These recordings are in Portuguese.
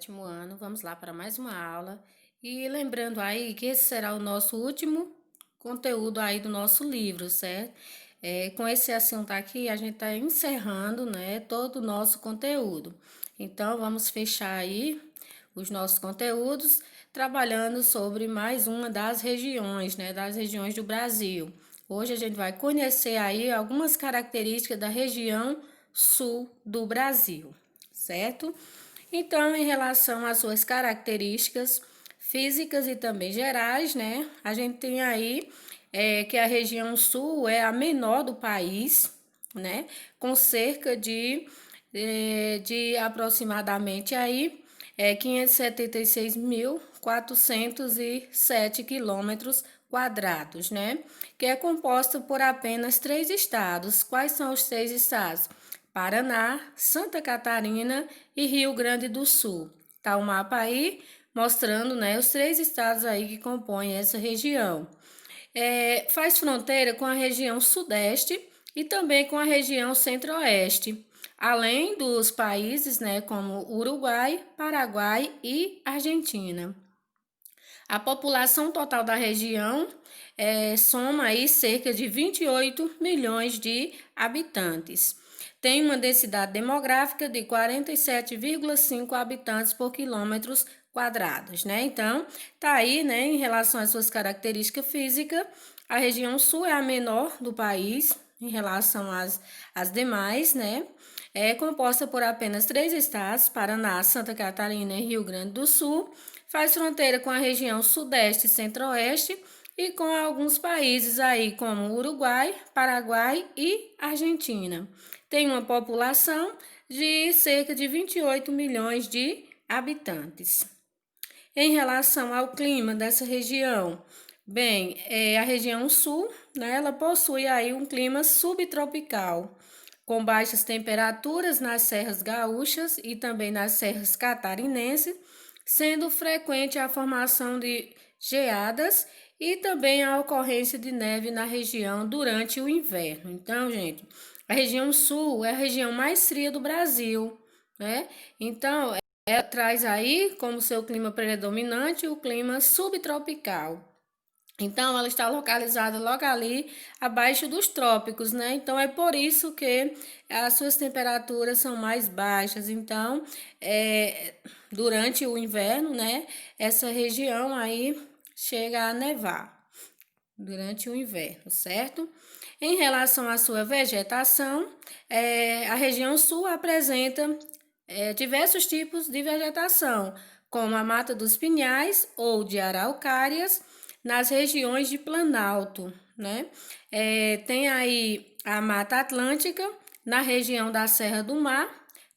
Sétimo ano, vamos lá para mais uma aula. E lembrando aí que esse será o nosso último conteúdo aí do nosso livro, certo? Com esse assunto aqui, a gente está encerrando, né, todo o nosso conteúdo. Então, vamos fechar aí os nossos conteúdos, trabalhando sobre mais uma das regiões, né, das regiões do Brasil. Hoje a gente vai conhecer aí algumas características da região sul do Brasil, certo? Então, em relação às suas características físicas e também gerais, né? A gente tem aí que a região sul é a menor do país, né? Com cerca de aproximadamente aí 576.407 quilômetros quadrados, né? Que é composto por apenas 3 estados. Quais são os 3 estados? Paraná, Santa Catarina e Rio Grande do Sul. Tá o mapa aí mostrando, né, os 3 estados aí que compõem essa região. Faz fronteira com a região sudeste e também com a região centro-oeste, além dos países, né, como Uruguai, Paraguai e Argentina. A população total da região soma aí cerca de 28 milhões de habitantes. Tem uma densidade demográfica de 47,5 habitantes por quilômetros quadrados, né? Então, tá aí, né, em relação às suas características físicas, a região sul é a menor do país em relação às demais, né? É composta por apenas 3 estados, Paraná, Santa Catarina e Rio Grande do Sul. Faz fronteira com a região sudeste e centro-oeste e com alguns países aí como Uruguai, Paraguai e Argentina. Tem uma população de cerca de 28 milhões de habitantes. Em relação ao clima dessa região, bem, a região sul, né, ela possui aí um clima subtropical, com baixas temperaturas nas serras gaúchas e também nas serras catarinenses, sendo frequente a formação de geadas e também a ocorrência de neve na região durante o inverno. Então, gente, a região sul é a região mais fria do Brasil, né? Então, ela traz aí como seu clima predominante o clima subtropical. Então, ela está localizada logo ali abaixo dos trópicos, né? Então, é por isso que as suas temperaturas são mais baixas. Então, durante o inverno, né? Essa região aí chega a nevar durante o inverno, certo? Em relação à sua vegetação, a região sul apresenta diversos tipos de vegetação, como a mata dos pinhais ou de araucárias, nas regiões de Planalto, né? Tem aí a Mata Atlântica, na região da Serra do Mar,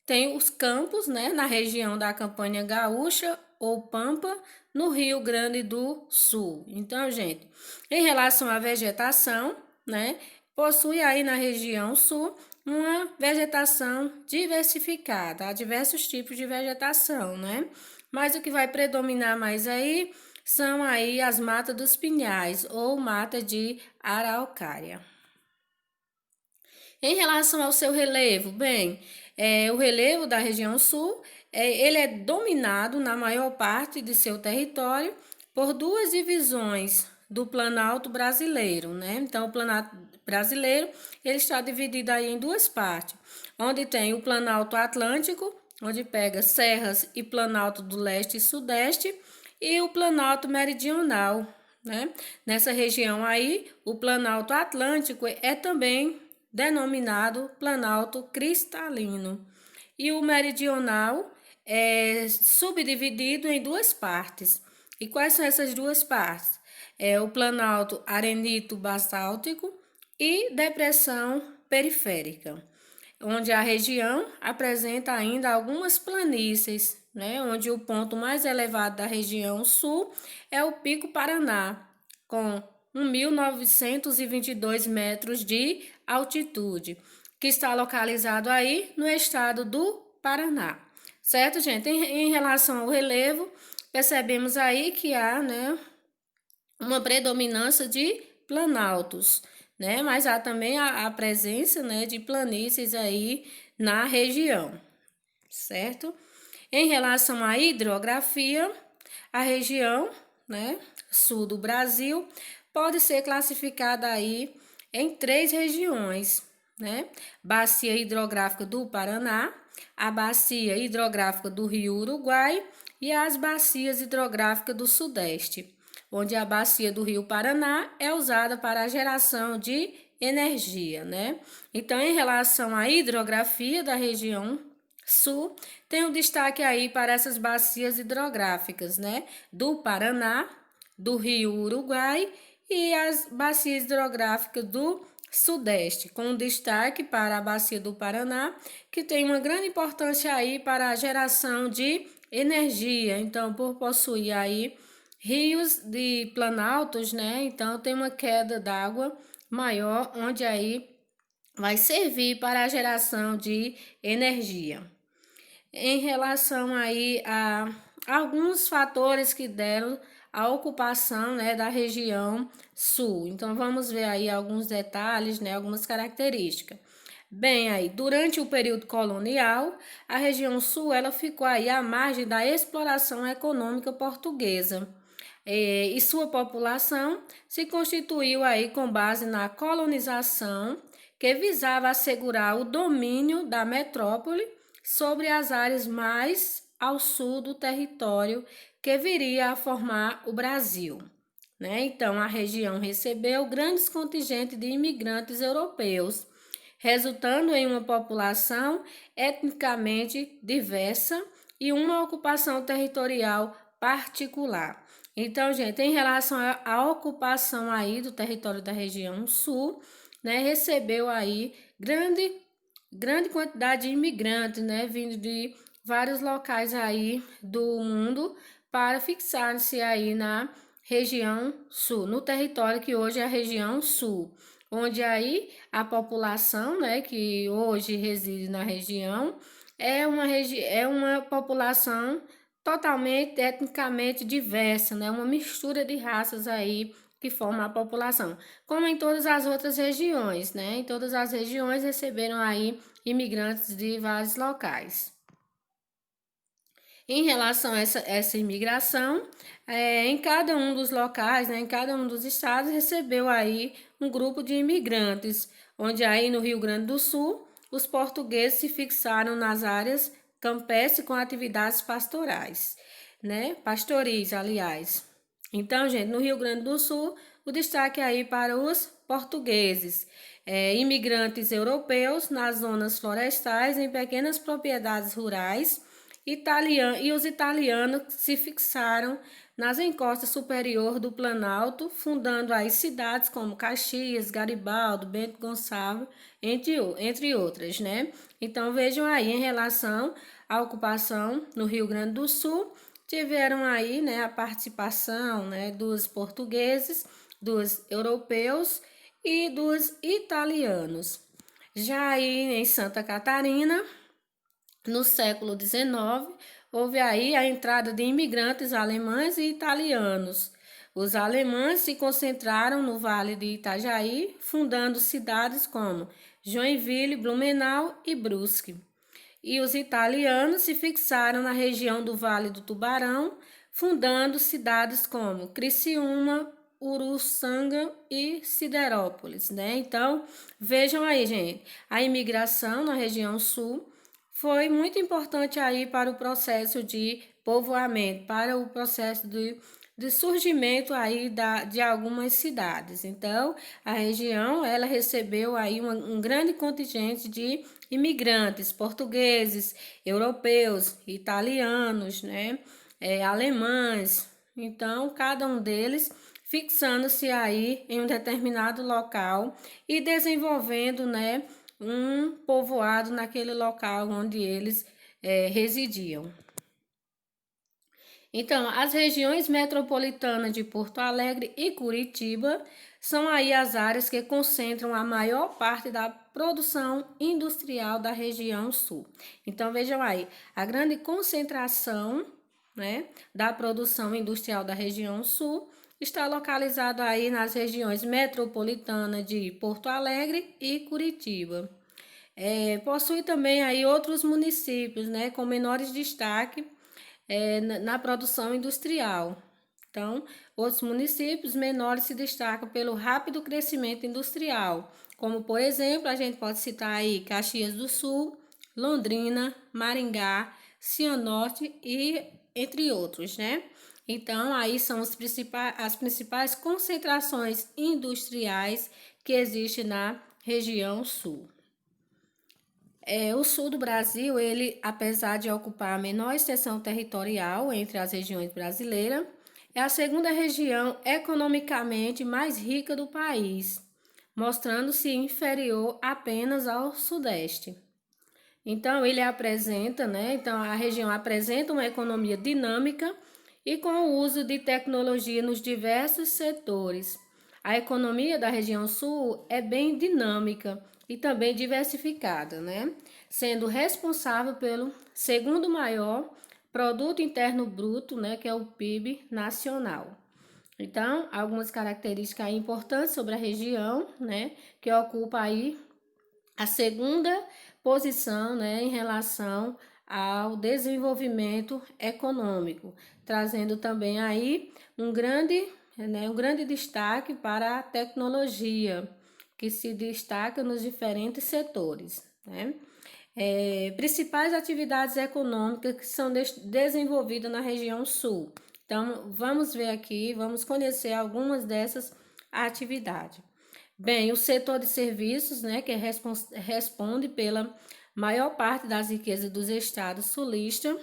tem os campos, né, na região da Campanha Gaúcha ou Pampa, no Rio Grande do Sul. Então, gente, em relação à vegetação, né, possui aí na região sul uma vegetação diversificada, há diversos tipos de vegetação, né? Mas o que vai predominar mais aí são aí as matas dos pinhais ou mata de araucária. Em relação ao seu relevo, bem, o relevo da região sul, ele é dominado na maior parte de seu território por duas divisões do Planalto brasileiro, né? Então, o Planalto brasileiro, ele está dividido aí em duas partes, onde tem o Planalto Atlântico, onde pega serras e Planalto do Leste e Sudeste, e o Planalto Meridional, né? Nessa região aí, o Planalto Atlântico é também denominado Planalto Cristalino. E o meridional é subdividido em duas partes. E quais são essas duas partes? O Planalto Arenito-Basáltico e Depressão Periférica, onde a região apresenta ainda algumas planícies, né, onde o ponto mais elevado da região sul é o Pico Paraná, com 1.922 metros de altitude, que está localizado aí no estado do Paraná. Certo, gente? Em relação ao relevo, percebemos aí que há, né, uma predominância de planaltos, né? Mas há também a presença, né, de planícies aí na região, certo? Em relação à hidrografia, a região, né, sul do Brasil pode ser classificada aí em 3 regiões, né? Bacia hidrográfica do Paraná, a bacia hidrográfica do Rio Uruguai e as bacias hidrográficas do Sudeste, onde a bacia do Rio Paraná é usada para a geração de energia, né? Então, em relação à hidrografia da região sul, tem um destaque aí para essas bacias hidrográficas, né? Do Paraná, do Rio Uruguai e as bacias hidrográficas do Sudeste, com destaque para a bacia do Paraná, que tem uma grande importância aí para a geração de energia. Então, por possuir aí rios de planaltos, né? Então, tem uma queda d'água maior, onde aí vai servir para a geração de energia. Em relação aí a alguns fatores que deram a ocupação, né, da região sul. Então, vamos ver aí alguns detalhes, né, algumas características. Bem, aí, durante o período colonial, a região sul ela ficou aí à margem da exploração econômica portuguesa. E sua população se constituiu aí com base na colonização, que visava assegurar o domínio da metrópole sobre as áreas mais ao sul do território que viria a formar o Brasil, né? Então, a região recebeu grandes contingentes de imigrantes europeus, resultando em uma população etnicamente diversa e uma ocupação territorial particular. Então, gente, em relação à ocupação aí do território da região sul, né, recebeu aí grande quantidade de imigrantes, né, vindo de vários locais aí do mundo para fixar-se aí na região sul, no território que hoje é a região sul, onde aí a população, né, que hoje reside na região é uma população totalmente etnicamente diversa, né, uma mistura de raças aí que forma a população, como em todas as outras regiões, né? Em todas as regiões receberam aí imigrantes de vários locais. Em relação a essa imigração, em cada um dos locais, né, em cada um dos estados, recebeu aí um grupo de imigrantes, onde aí no Rio Grande do Sul, os portugueses se fixaram nas áreas campestres com atividades pastorais, né, pastoris, aliás. Então, gente, no Rio Grande do Sul, o destaque aí para os portugueses, imigrantes europeus nas zonas florestais, em pequenas propriedades rurais, e os italianos se fixaram nas encostas superior do Planalto, fundando aí cidades como Caxias, Garibaldi, Bento Gonçalves, entre outras, né? Então vejam aí em relação à ocupação no Rio Grande do Sul, tiveram aí, né, a participação, né, dos portugueses, dos europeus e dos italianos. Já aí em Santa Catarina, no século XIX, houve aí a entrada de imigrantes alemães e italianos. Os alemães se concentraram no Vale de Itajaí, fundando cidades como Joinville, Blumenau e Brusque. E os italianos se fixaram na região do Vale do Tubarão, fundando cidades como Criciúma, Uruçanga e Siderópolis, né? Então, vejam aí, gente, a imigração na região sul foi muito importante aí para o processo de povoamento, para o processo de surgimento aí de algumas cidades. Então, a região, ela recebeu aí um grande contingente de imigrantes portugueses, europeus, italianos, né, alemães. Então, cada um deles fixando-se aí em um determinado local e desenvolvendo, né, um povoado naquele local onde eles residiam. Então, as regiões metropolitanas de Porto Alegre e Curitiba são aí as áreas que concentram a maior parte da produção industrial da região sul. Então, vejam aí, a grande concentração, né, da produção industrial da região sul está localizada aí nas regiões metropolitanas de Porto Alegre e Curitiba. Possui também aí outros municípios, né, com menores destaque na produção industrial. Então, outros municípios menores se destacam pelo rápido crescimento industrial, como por exemplo, a gente pode citar aí Caxias do Sul, Londrina, Maringá, Cianorte e entre outros, né? Então, aí são as principais concentrações industriais que existem na região sul. O sul do Brasil, ele, apesar de ocupar a menor extensão territorial entre as regiões brasileiras, é a segunda região economicamente mais rica do país, mostrando-se inferior apenas ao Sudeste. Então, ele apresenta, né? Então, a região apresenta uma economia dinâmica e com o uso de tecnologia nos diversos setores. A economia da região sul é bem dinâmica e também diversificada, né? Sendo responsável pelo segundo maior produto interno bruto, né, que é o PIB nacional. Então, algumas características importantes sobre a região, né, que ocupa aí a segunda posição, né, em relação ao desenvolvimento econômico, trazendo também aí um grande destaque para a tecnologia, que se destaca nos diferentes setores, né? Principais atividades econômicas que são desenvolvidas na região sul. Então, vamos ver aqui, vamos conhecer algumas dessas atividades. Bem, o setor de serviços, né, que responde pela maior parte das riquezas dos estados sulistas.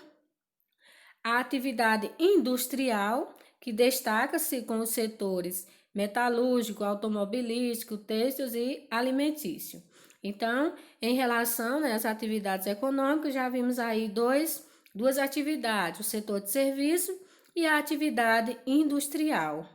A atividade industrial, que destaca-se com os setores metalúrgico, automobilístico, têxtil e alimentício. Então, em relação, né, às atividades econômicas, já vimos aí duas atividades, o setor de serviço e a atividade industrial.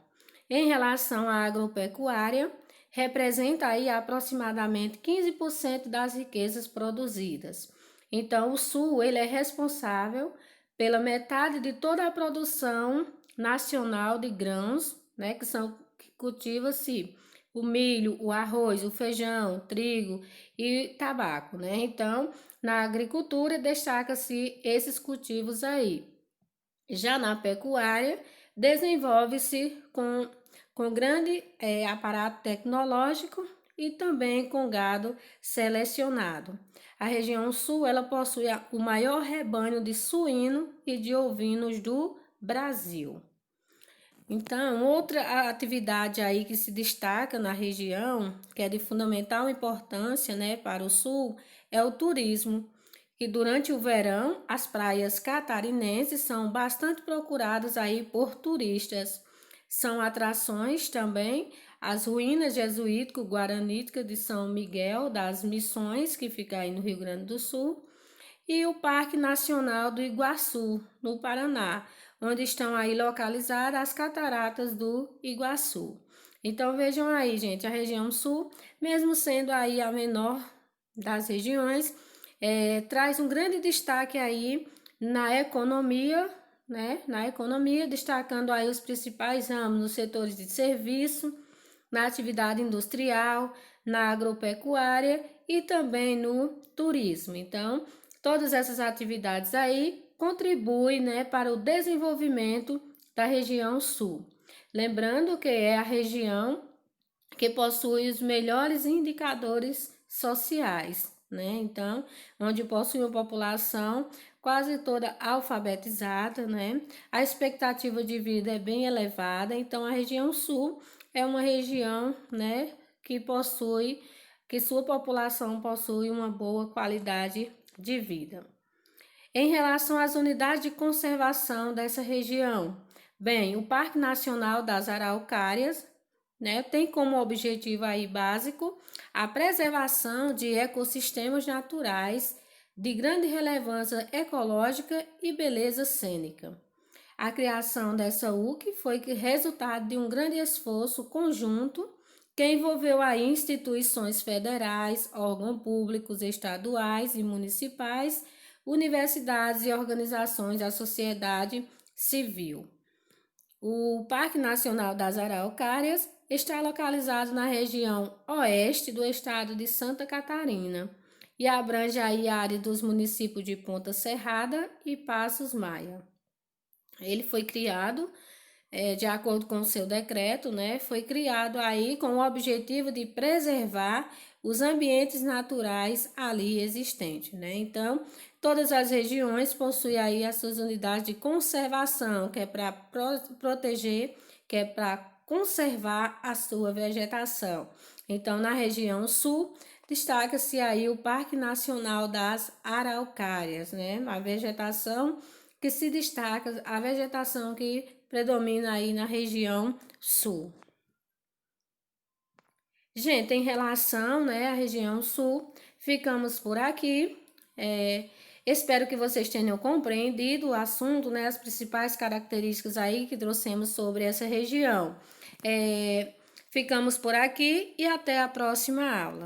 Em relação à agropecuária, representa aí aproximadamente 15% das riquezas produzidas. Então, o Sul, ele é responsável pela metade de toda a produção nacional de grãos, né, que cultiva-se o milho, o arroz, o feijão, o trigo e tabaco, né? Então, na agricultura destaca-se esses cultivos aí. Já na pecuária, desenvolve-se com grande aparato tecnológico e também com gado selecionado. A região sul ela possui o maior rebanho de suíno e de ovinos do Brasil. Então, outra atividade aí que se destaca na região, que é de fundamental importância, né, para o sul, é o turismo. Que durante o verão, as praias catarinenses são bastante procuradas aí por turistas. São atrações também as ruínas jesuítico-guaraníticas de São Miguel das Missões, que fica aí no Rio Grande do Sul, e o Parque Nacional do Iguaçu, no Paraná, onde estão aí localizadas as cataratas do Iguaçu. Então vejam aí, gente, a região sul, mesmo sendo aí a menor das regiões, traz um grande destaque aí na economia, né? Na economia, destacando aí os principais ramos nos setores de serviço, na atividade industrial, na agropecuária e também no turismo. Então, todas essas atividades aí contribuem, né, para o desenvolvimento da região sul. Lembrando que é a região que possui os melhores indicadores sociais, né? Então, onde possui uma população quase toda alfabetizada, né? A expectativa de vida é bem elevada, então a região sul é uma região, né, que sua população possui uma boa qualidade de vida. Em relação às unidades de conservação dessa região, bem, o Parque Nacional das Araucárias, né, tem como objetivo aí básico a preservação de ecossistemas naturais de grande relevância ecológica e beleza cênica. A criação dessa UC foi resultado de um grande esforço conjunto que envolveu aí instituições federais, órgãos públicos estaduais e municipais, universidades e organizações da sociedade civil. O Parque Nacional das Araucárias está localizado na região oeste do estado de Santa Catarina e abrange aí a área dos municípios de Ponta Serrada e Passos Maia. Ele foi criado, de acordo com o seu decreto, né? Foi criado aí com o objetivo de preservar os ambientes naturais ali existentes, né? Então, todas as regiões possuem aí as suas unidades de conservação, que é para proteger, que é para conservar a sua vegetação. Então, na região sul, destaca-se aí o Parque Nacional das Araucárias, né? A vegetação que se destaca, a vegetação que predomina aí na região sul. Gente, em relação, né, à região sul, ficamos por aqui. Espero que vocês tenham compreendido o assunto, né, as principais características aí que trouxemos sobre essa região. Ficamos por aqui e até a próxima aula.